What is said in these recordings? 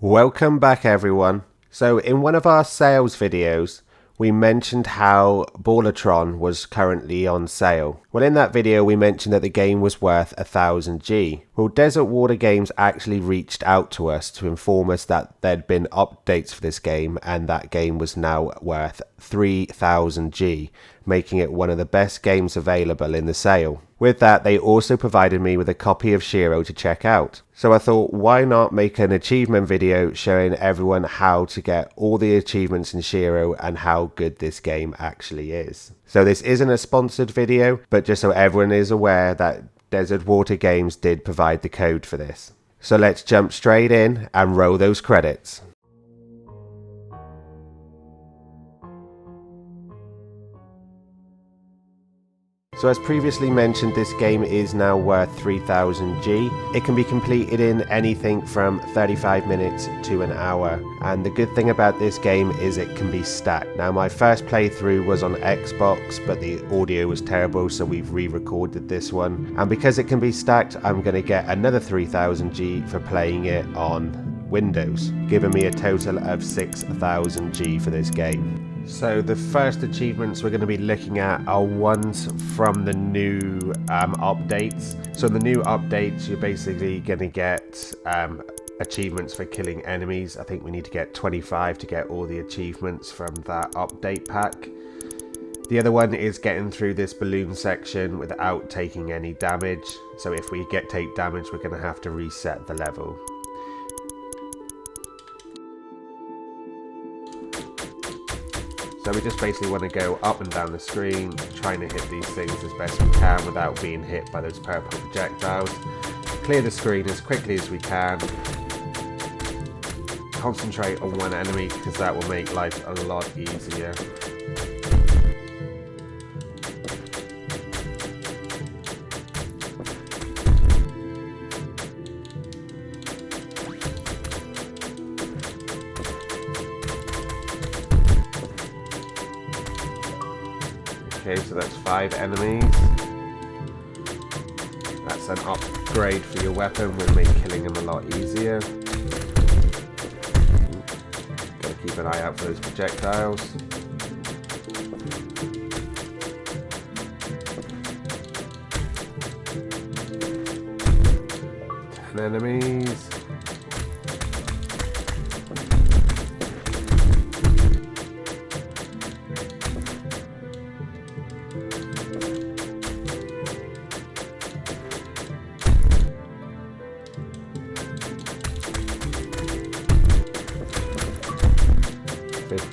Welcome back everyone. So in one of our sales videos we mentioned how Ballatron was currently on sale. Well, in that video we mentioned that the game was worth 1000 G. Well, Desert Water Games actually reached out to us to inform us that there'd been updates for this game and that game was now worth 3000 G, making it one of the best games available in the sale. With that, they also provided me with a copy of Shiro to check out. So I thought, why not make an achievement video showing everyone how to get all the achievements in Shiro and how good this game actually is. So this isn't a sponsored video, but just so everyone is aware that Desert Water Games did provide the code for this. So let's jump straight in and roll those credits. So as previously mentioned, this game is now worth 3000 G. It can be completed in anything from 35 minutes to an hour. And the good thing about this game is it can be stacked. Now my first playthrough was on Xbox, but the audio was terrible, so we've re-recorded this one. And because it can be stacked, I'm going to get another 3000 G for playing it on Windows, giving me a total of 6000 G for this game. So the first achievements we're going to be looking at are ones from the new updates. So the new updates, you're basically going to get achievements for killing enemies. I think we need to get 25 to get all the achievements from that update pack. The other one is getting through this balloon section without taking any damage. So if we take damage, we're going to have to reset the level. So we just basically want to go up and down the screen, trying to hit these things as best we can without being hit by those purple projectiles. Clear the screen as quickly as we can. Concentrate on one enemy because that will make life a lot easier. Okay, so that's 5 enemies. That's an upgrade for your weapon, will make killing them a lot easier. Gotta keep an eye out for those projectiles. Ten enemies.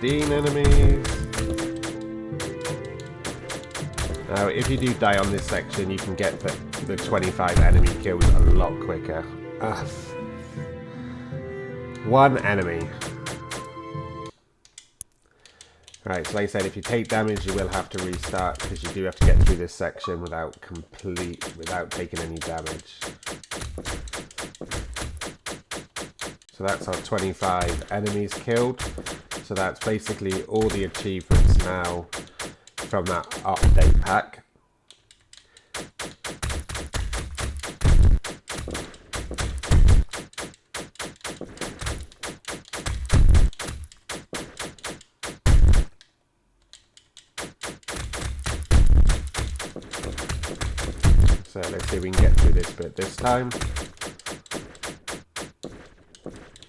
Enemies. Now if you do die on this section, you can get the 25 enemy kills a lot quicker. One enemy. Right, so like I said, if you take damage you will have to restart because you do have to get through this section without taking any damage. So that's our 25 enemies killed. So that's basically all the achievements now from that update pack. So let's see if we can get through this bit this time.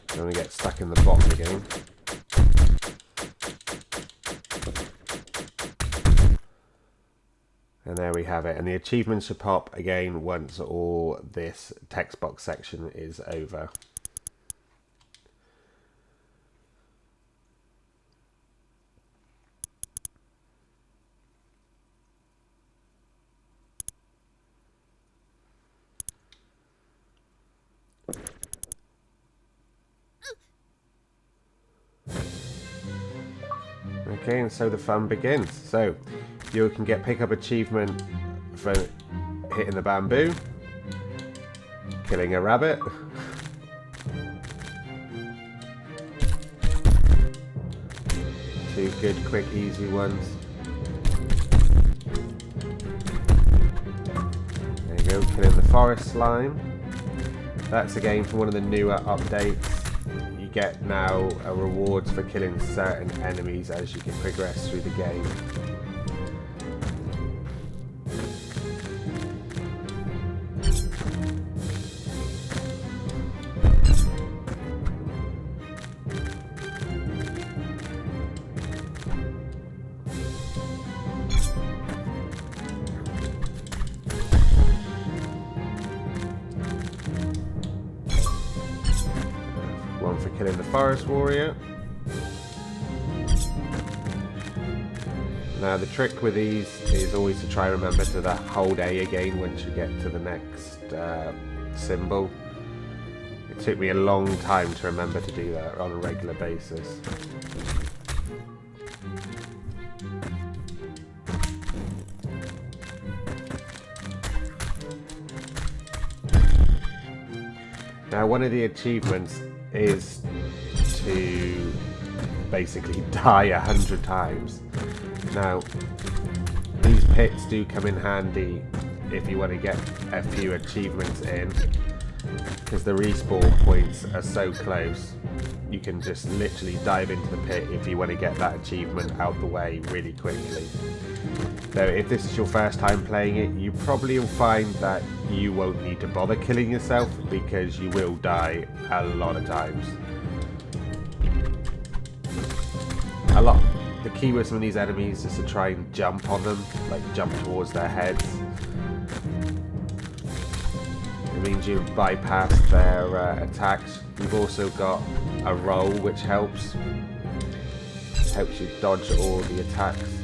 Don't want to get stuck in the bottom again. And there we have it. And the achievements should pop again once all this text box section is over. Okay, and so the fun begins. So you can pick up achievement for hitting the bamboo, killing a rabbit, two good, quick, easy ones. There you go, killing the forest slime. That's again from one of the newer updates. You you get now rewards for killing certain enemies as you can progress through the game. One for killing the forest warrior. Now the trick with these is always to try and remember to hold A again once you get to the next symbol. It took me a long time to remember to do that on a regular basis. Now one of the achievements is to basically die 100 times. Now these pits do come in handy if you want to get a few achievements in, because the respawn points are so close. You can just literally dive into the pit if you want to get that achievement out the way really quickly. So if this is your first time playing it, you probably will find that you won't need to bother killing yourself because you will die a lot of times. The key with some of these enemies is to try and jump on them, like jump towards their heads. It means you bypass their attacks. You've also got a roll which helps you dodge all the attacks.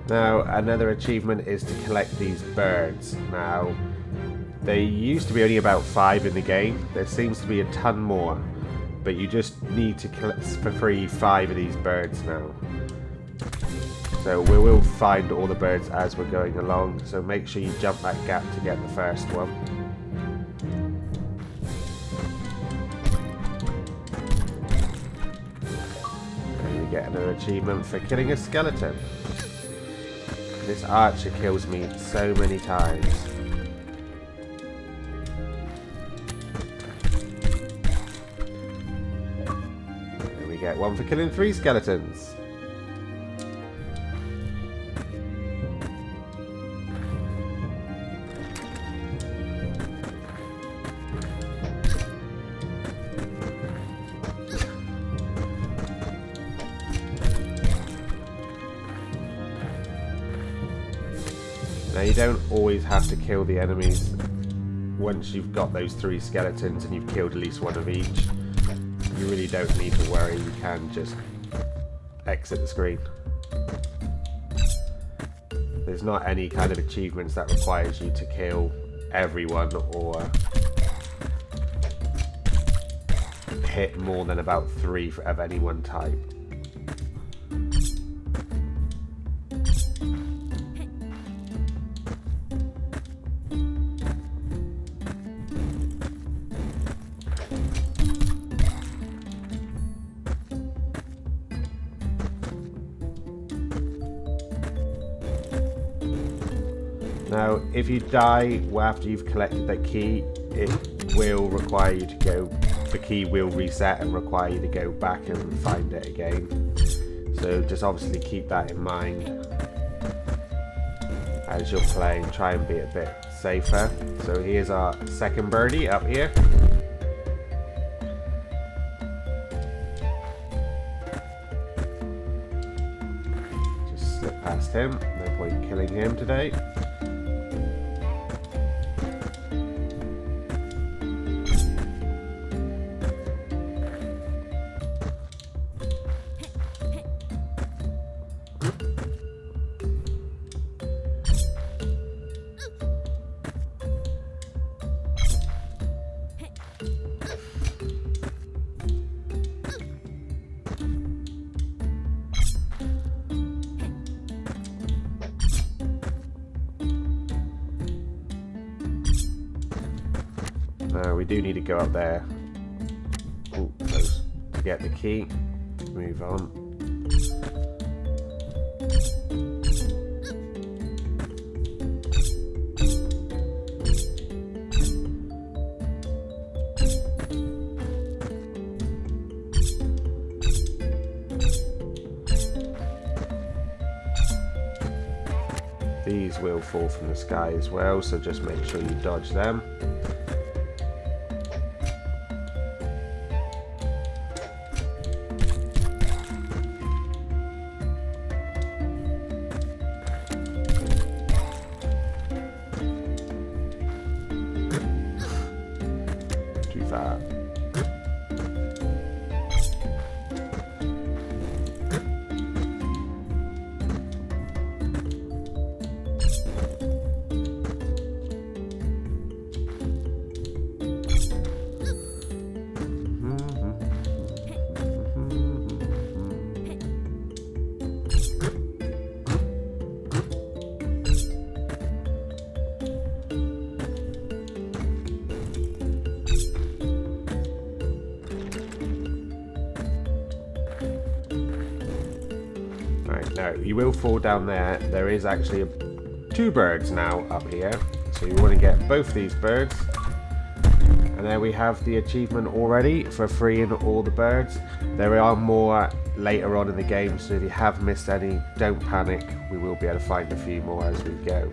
Now, another achievement is to collect these birds. Now, they used to be only about 5 in the game. There seems to be a ton more, but you just need to collect for free 5 of these birds now. So we will find all the birds as we're going along, so make sure you jump that gap to get the first one. And we get another achievement for killing a skeleton. This archer kills me so many times. And we get one for killing 3 skeletons. Now you don't always have to kill the enemies once you've got those 3 skeletons and you've killed at least one of each. You really don't need to worry, you can just exit the screen. There's not any kind of achievements that requires you to kill everyone or hit more than about 3 of any one type. Now, if you die after you've collected the key, it will require you to go, the key will reset and require you to go back and find it again. So just obviously keep that in mind as you're playing, try and be a bit safer. So here's our second birdie up here. Just slip past him, no point killing him today. We do need to go up there. Oh, close. To get the key. Move on. These will fall from the sky as well, so just make sure you dodge them. Too far. No, you will fall down there. There is actually two birds now up here, so you want to get both these birds. And there we have the achievement already for freeing all the birds. There are more later on in the game, so if you have missed any, don't panic. We will be able to find a few more as we go.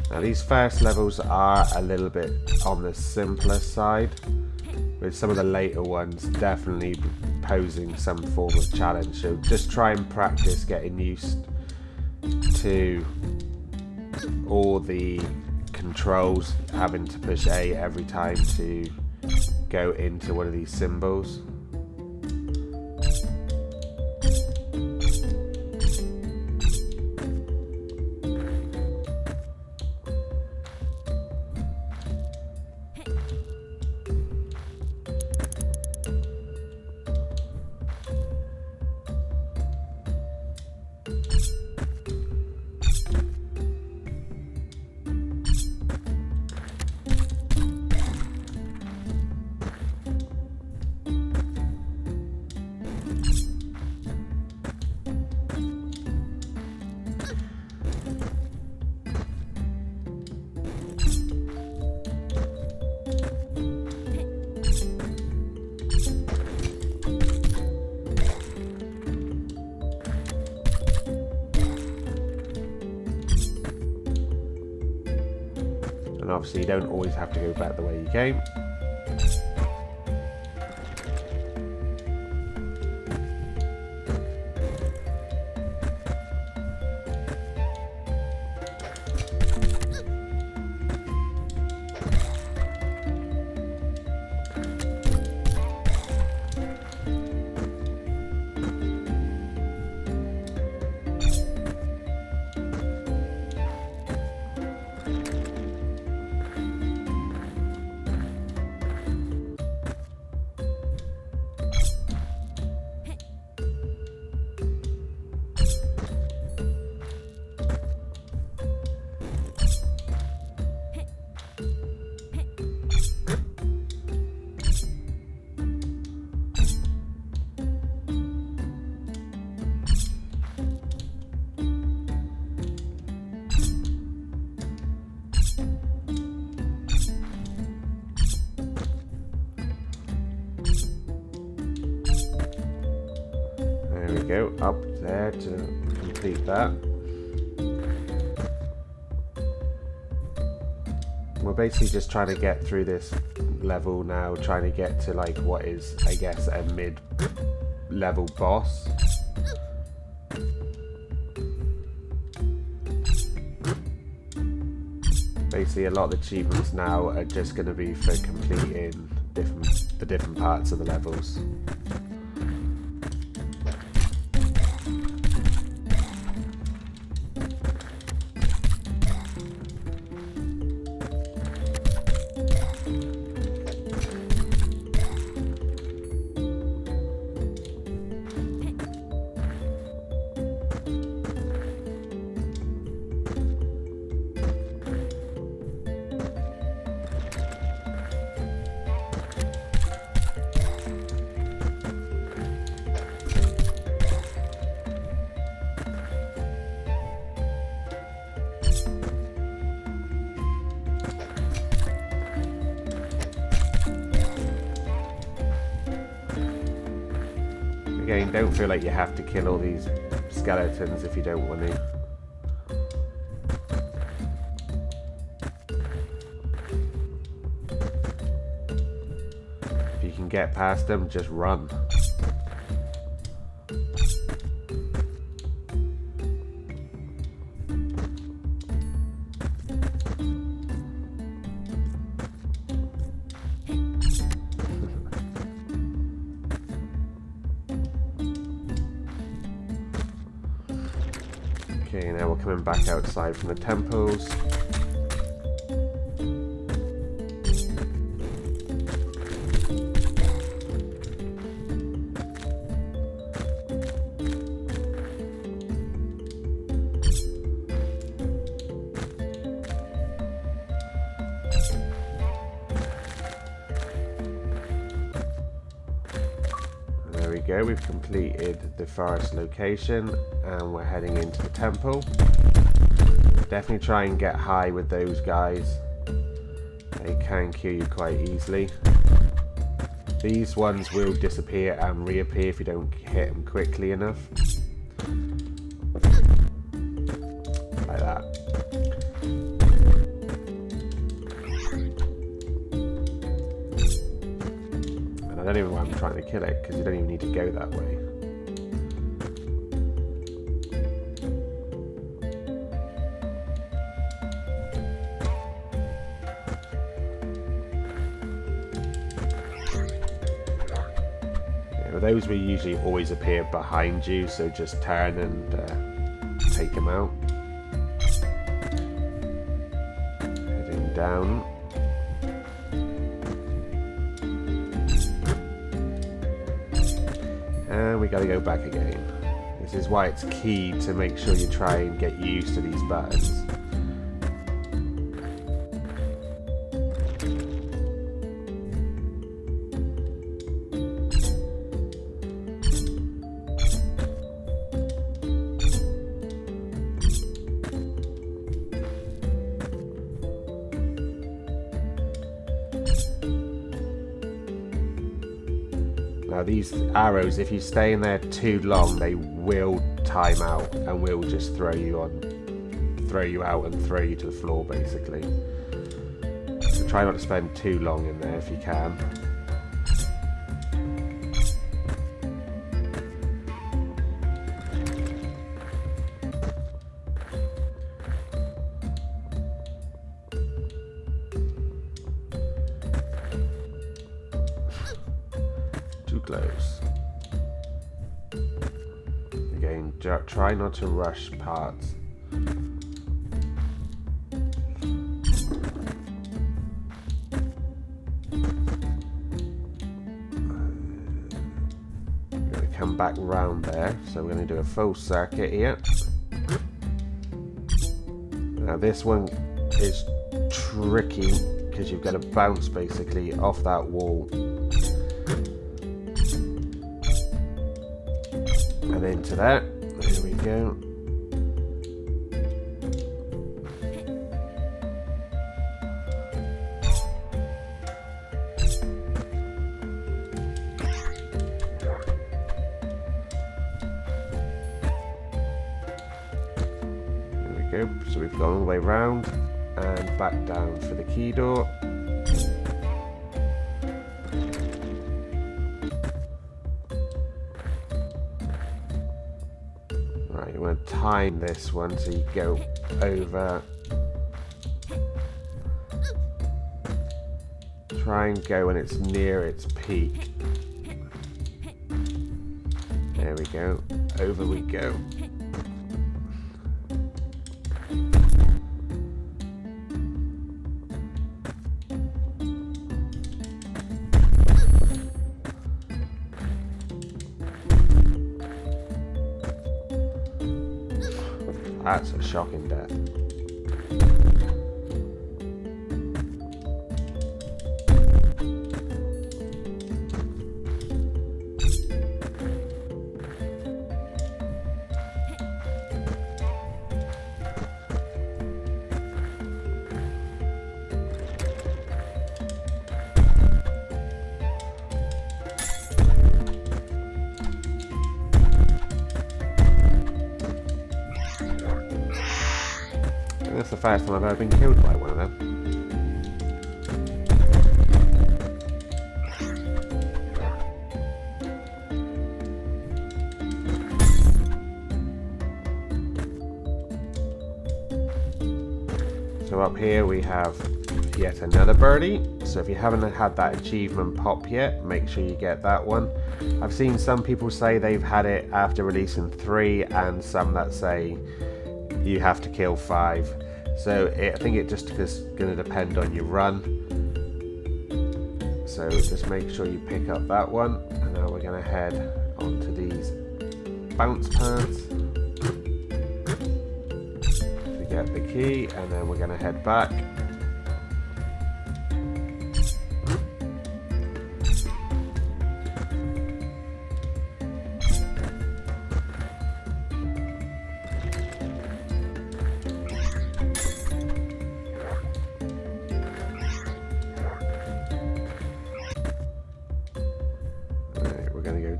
Now these first levels are a little bit on the simpler side, with some of the later ones definitely posing some form of challenge. So just try and practice getting used to all the controls, having to push A every time to go into one of these symbols. And obviously you don't always have to go back the way you came. Go up there to complete that. We're basically just trying to get through this level now, trying to get to like what is, I guess, a mid-level boss. Basically, a lot of the achievements now are just going to be for completing the different parts of the levels. Again, don't feel like you have to kill all these skeletons if you don't want to. If you can get past them, just run. Okay, now we're coming back outside from the temples. There we go, we've completed the forest location and we're heading into the temple. Definitely try and get high with those guys. They can kill you quite easily. These ones will disappear and reappear if you don't hit them quickly enough. Like that. And I don't even know why I'm trying to kill it, because you don't even need to go that way. Those will usually always appear behind you, so just turn and take them out. Heading down. And we gotta go back again. This is why it's key to make sure you try and get used to these buttons. Now these arrows, if you stay in there too long, they will time out and will just throw you out and throw you to the floor basically. So try not to spend too long in there if you can. Close. Again, try not to rush parts. We're going to come back round there, so we're going to do a full circuit here. Now this one is tricky because you've got to bounce basically off that wall and into that. There we go. There we go. So we've gone all the way round and back down for the key door. Right, you want to time this one so you go over try and go when it's near its peak. There we go. Over we go. That's a shocking death. That's the first time I've ever been killed by one of them. So up here we have yet another birdie. So if you haven't had that achievement pop yet, make sure you get that one. I've seen some people say they've had it after releasing 3 and some that say you have to kill 5. So I think it just is going to depend on your run. So just make sure you pick up that one. And now we're going to head onto these bounce pads to get the key, and then we're going to head back.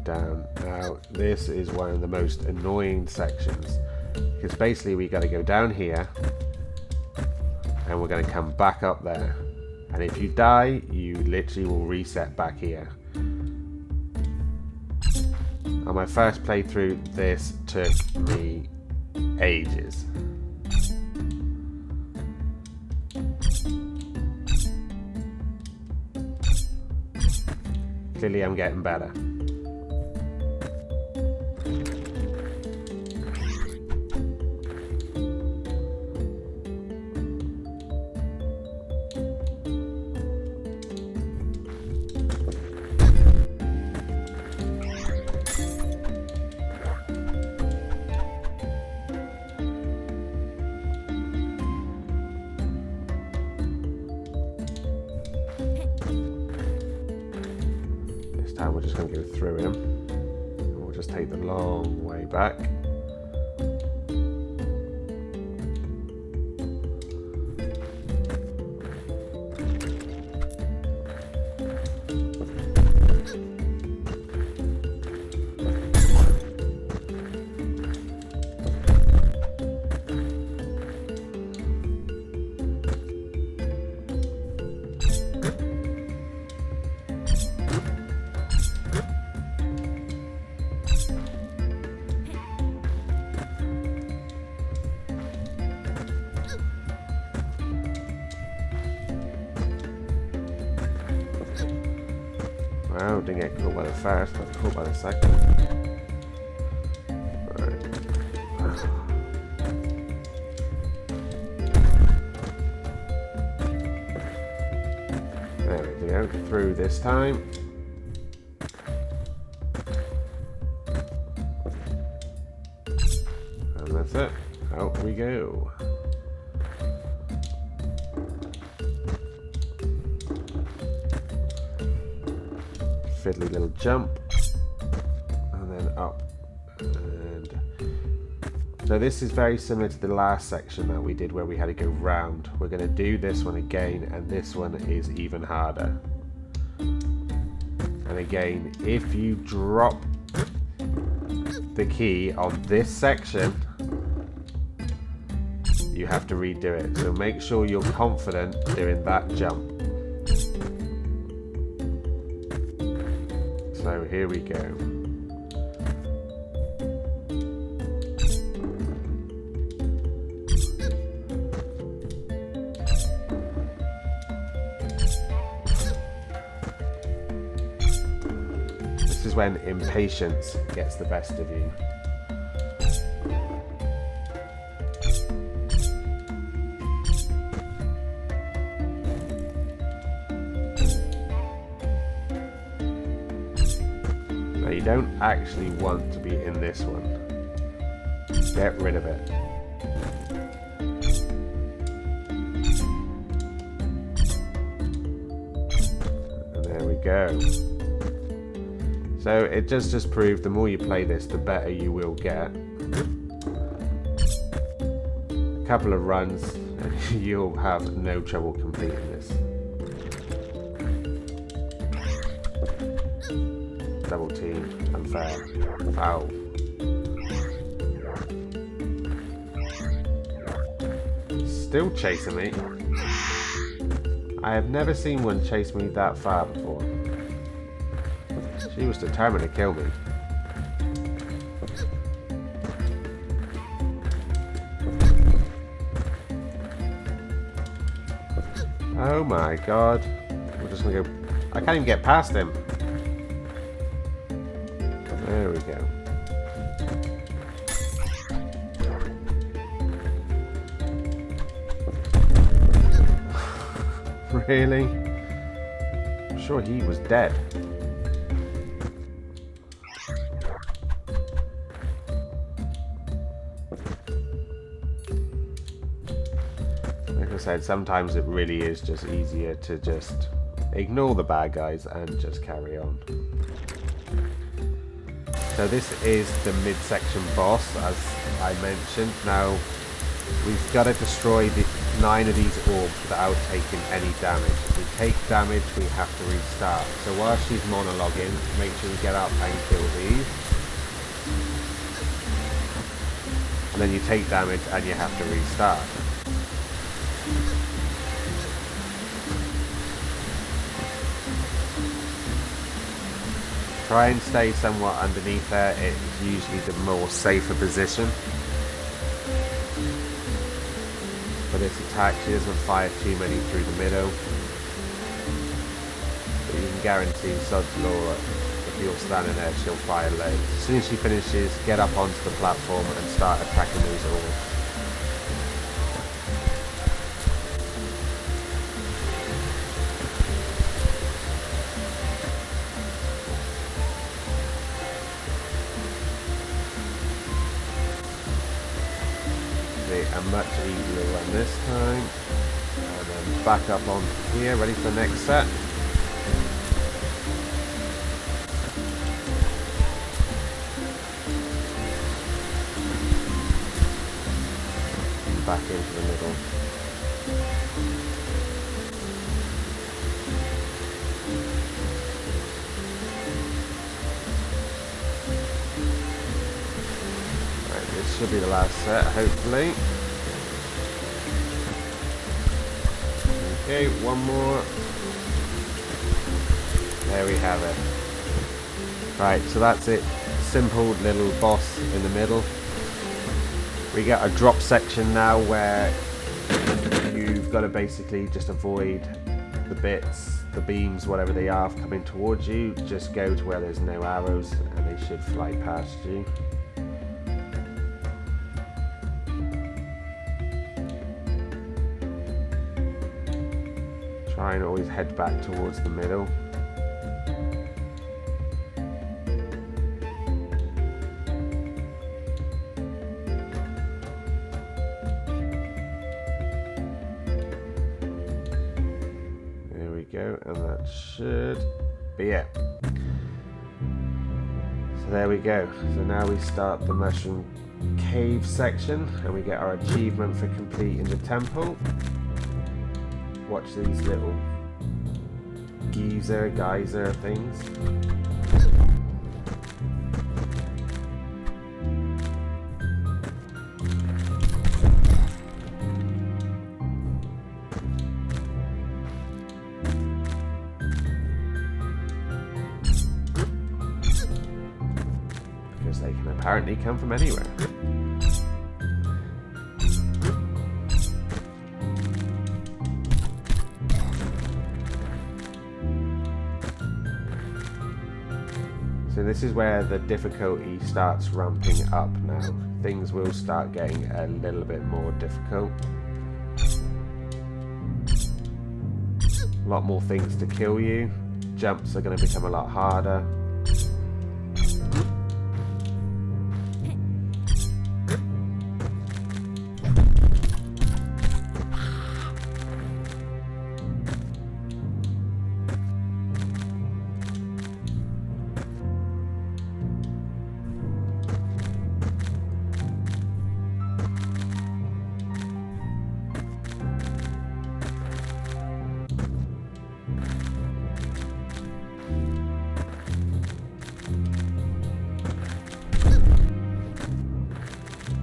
Down. Now this is one of the most annoying sections, because basically we got to go down here and we're going to come back up there, and if you die you literally will reset back here. On my first playthrough this took me ages. Clearly I'm getting better. Time we're just going to go through him, and we'll just take the long way back. Wow, didn't get caught by the first, but caught by the second. Right. There we go, through this time. And that's it. Out we go. Fiddly little jump, and then up. And so this is very similar to the last section that we did where we had to go round. We're going to do this one again, and this one is even harder. And again, if you drop the key on this section, you have to redo it. So make sure you're confident doing that jump. So here we go. when impatience gets the best of you. Now you don't actually want to be in this one. Get rid of it. And there we go. So it does just prove the more you play this, the better you will get. A couple of runs and you'll have no trouble completing this. Double team, unfair, foul. Still chasing me. I have never seen one chase me that far before. She was determined to kill me. Oh my god. We're just gonna go. I can't even get past him. There we go. Really? I'm sure he was dead. Like I said, sometimes it really is just easier to just ignore the bad guys and just carry on. So this is the midsection boss, as I mentioned. Now, we've got to destroy the 9 of these orbs without taking any damage. If we take damage, we have to restart. So while she's monologuing, make sure you get up and kill these. And then you take damage and you have to restart. Try and stay somewhat underneath there. It's usually the more safer position. For this attack, she doesn't fire too many through the middle. But you can guarantee Sod's Law, if you're standing there, she'll fire loads. As soon as she finishes, get up onto the platform and start attacking those orbs. A much easier run this time, and then back up on here, ready for the next set. And back into the middle. Right, this should be the last set, hopefully. Okay, one more. There we have it. Right, so that's it. Simple little boss in the middle. We get a drop section now where you've got to basically just avoid the bits, the beams, whatever they are, coming towards you. Just go to where there's no arrows and they should fly past you. Try and always head back towards the middle. There we go, and that should be it. So there we go. So now we start the mushroom cave section and we get our achievement for completing the temple. Watch these little geyser things. Because they can apparently come from anywhere. So this is where the difficulty starts ramping up now. Things will start getting a little bit more difficult. A lot more things to kill you. Jumps are going to become a lot harder.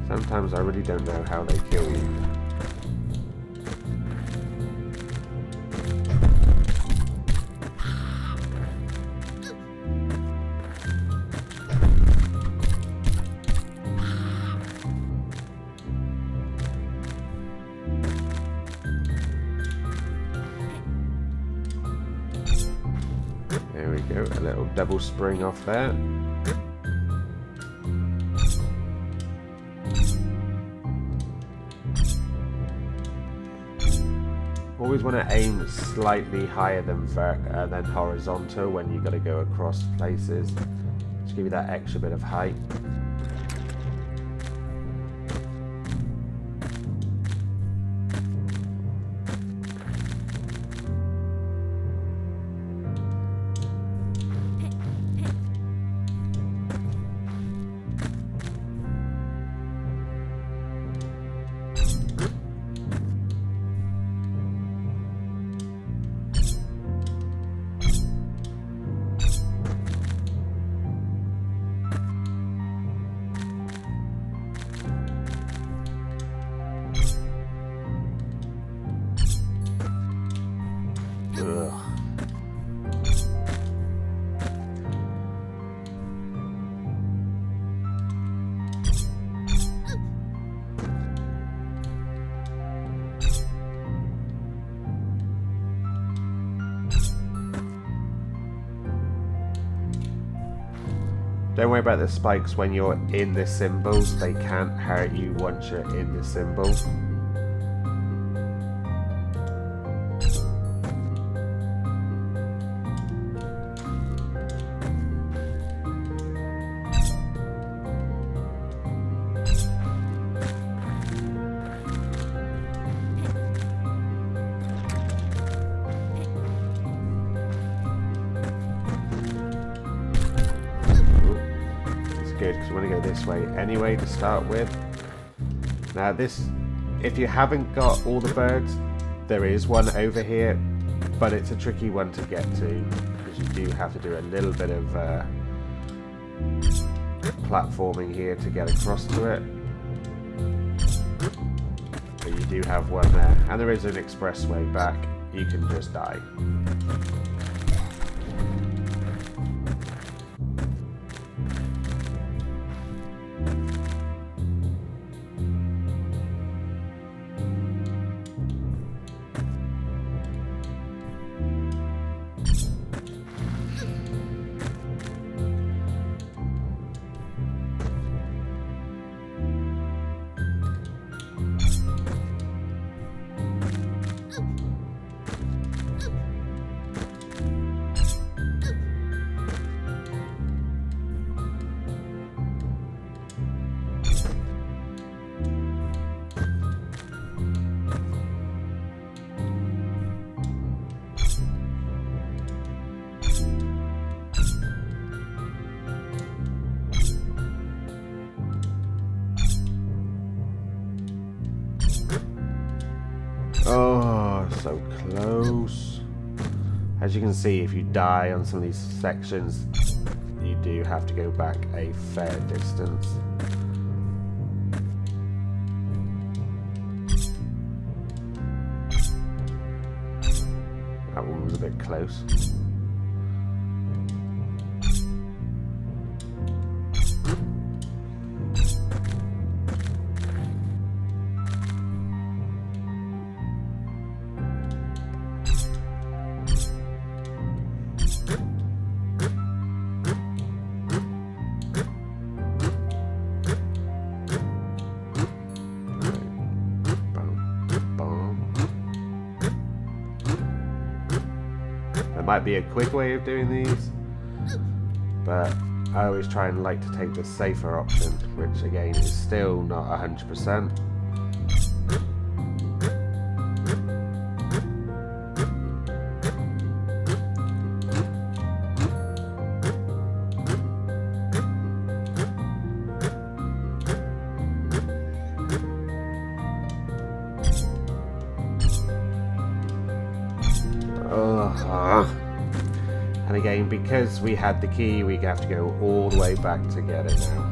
Sometimes I really don't know how they kill you. There we go, a little double spring off there. Always want to aim slightly higher than horizontal when you've got to go across places. Just give you that extra bit of height. Don't worry about the spikes when you're in the symbols, they can't hurt you once you're in the symbol. Because we want to go this way anyway to start with. Now this, if you haven't got all the birds, there is one over here, but it's a tricky one to get to because you do have to do a little bit of platforming here to get across to it. But you do have one there, and there is an expressway back. You can just die. Oh, so close. As you can see, if you die on some of these sections, you do have to go back a fair distance. That one was a bit close. There might be a quick way of doing these, but I always try and like to take the safer option, which again is still not 100%. And again, because we had the key, we have to go all the way back to get it now.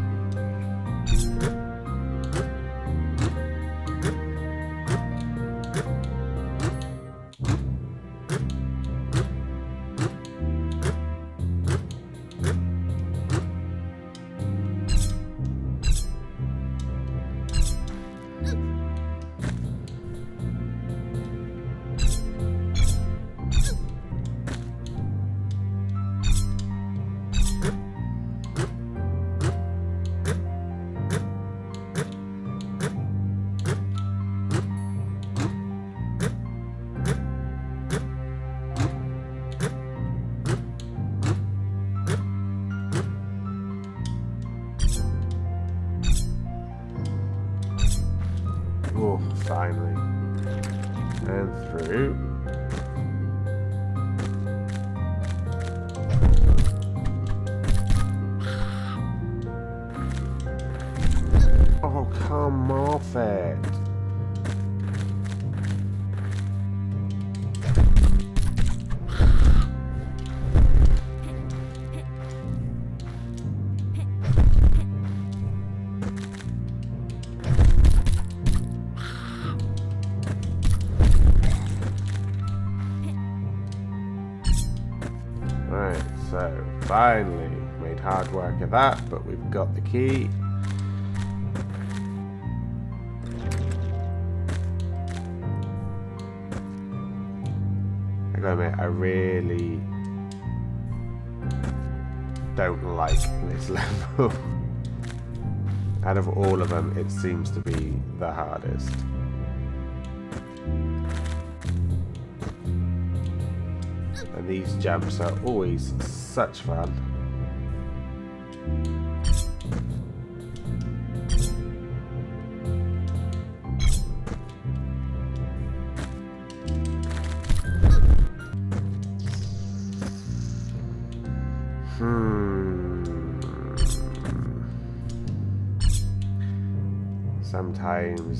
Oh, finally. And through. Oh, come off it. Right, so finally made hard work of that, but we've got the key. I gotta admit, I really don't like this level. Out of all of them, it seems to be the hardest. And these jumps are always such fun. Sometimes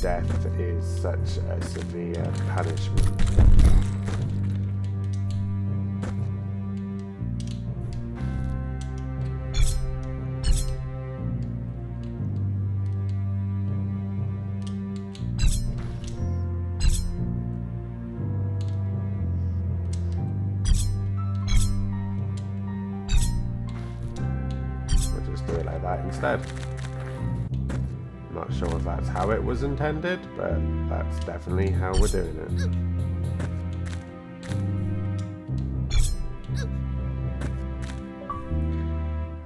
death is such a severe punishment. We'll just do it like that instead. Not sure if that's how it was intended, but that's definitely how we're doing it.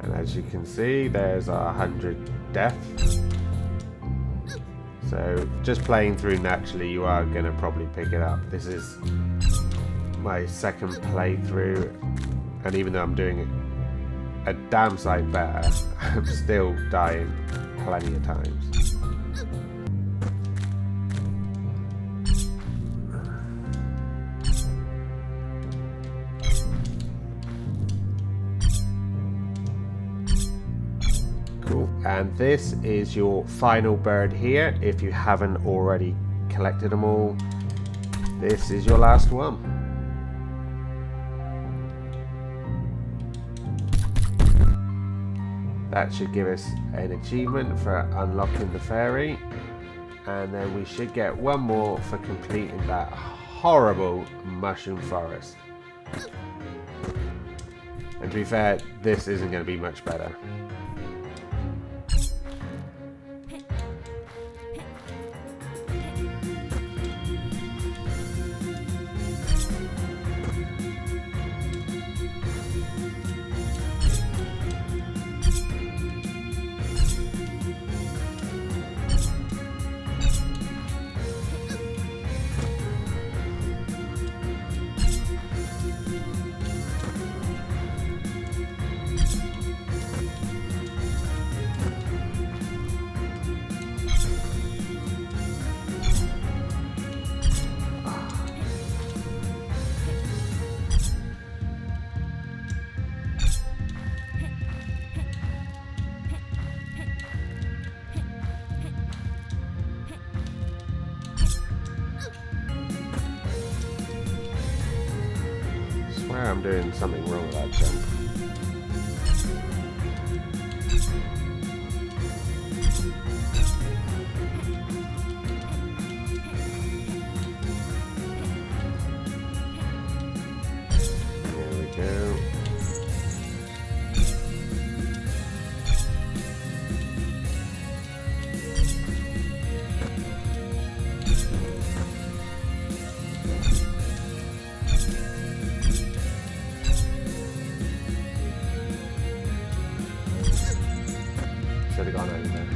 And as you can see, there's our 100 deaths. So just playing through naturally, you are going to probably pick it up. This is my second playthrough, and even though I'm doing it a damn sight better, I'm still dying plenty of times. Cool. And this is your final bird here. If you haven't already collected them all, this is your last one. That should give us an achievement for unlocking the fairy, and then we should get one more for completing that horrible mushroom forest. And to be fair, this isn't going to be much better. swear I'm doing something wrong with that jump. There we go. Should have gone over there.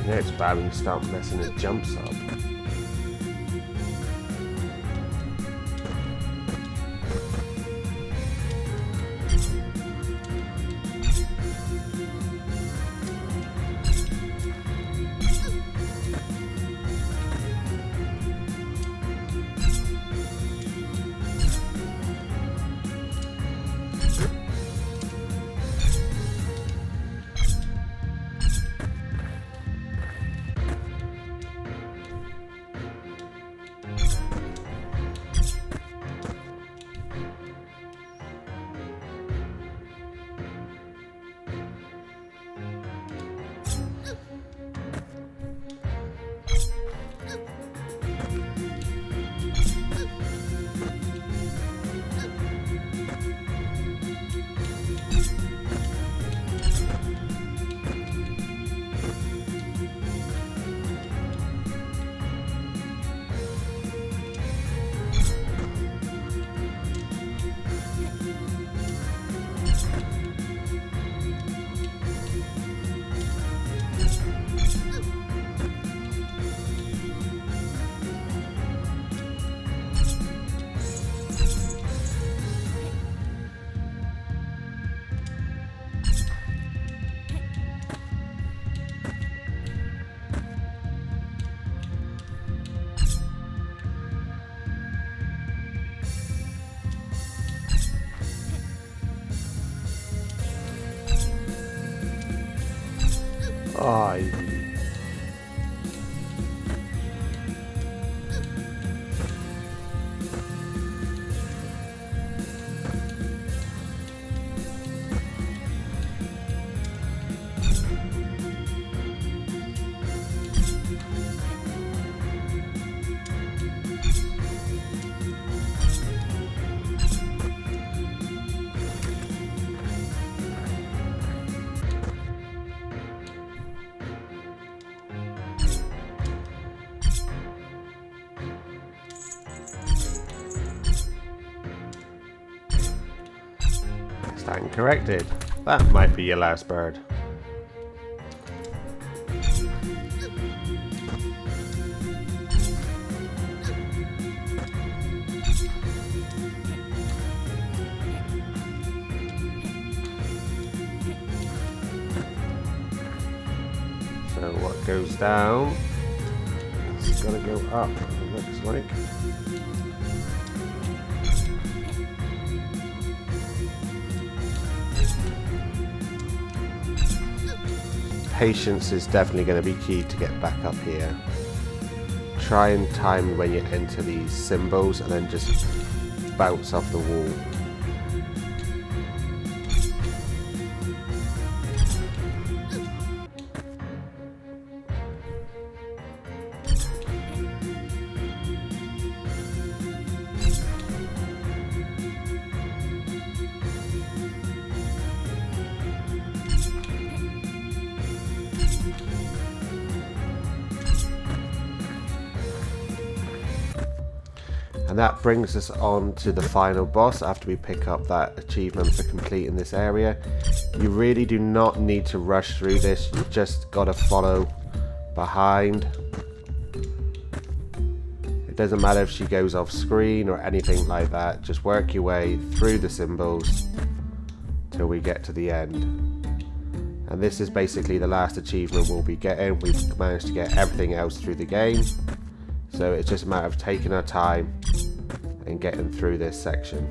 Yeah, it's bad when you start messing his jumps up. Oh, stand corrected. That might be your last bird. So what goes down? It's gotta go up, it looks like. Patience is definitely going to be key to get back up here. Try and time when you enter these symbols and then just bounce off the wall. And that brings us on to the final boss after we pick up that achievement for completing this area. You really do not need to rush through this, you just gotta follow behind. It doesn't matter if she goes off screen or anything like that, just work your way through the symbols till we get to the end. And this is basically the last achievement we'll be getting. We've managed to get everything else through the game, so it's just a matter of taking our time and getting through this section.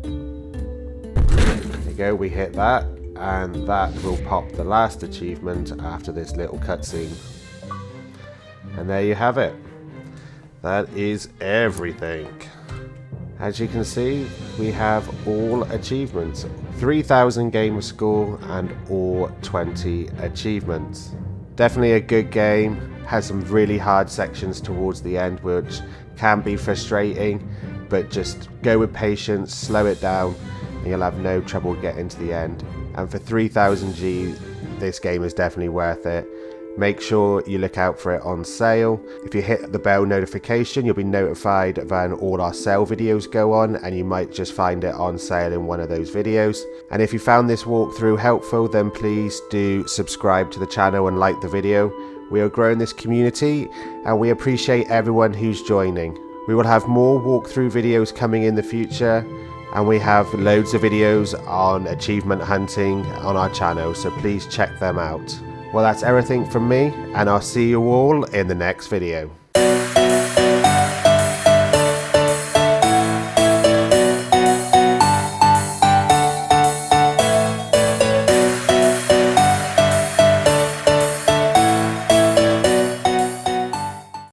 There you go, we hit that, and that will pop the last achievement after this little cutscene. And there you have it. That is everything. As you can see, we have all achievements. 3,000 gamer score and all 20 achievements. Definitely a good game. Has some really hard sections towards the end which can be frustrating, but just go with patience, slow it down, and you'll have no trouble getting to the end. And for 3000 G, this game is definitely worth it. Make sure you look out for it on sale. If you hit the bell notification, you'll be notified when all our sale videos go on, and you might just find it on sale in one of those videos. And if you found this walkthrough helpful, then please do subscribe to the channel and like the video. We are growing this community and we appreciate everyone who's joining. We will have more walkthrough videos coming in the future, and we have loads of videos on achievement hunting on our channel, so please check them out. Well, that's everything from me, and I'll see you all in the next video.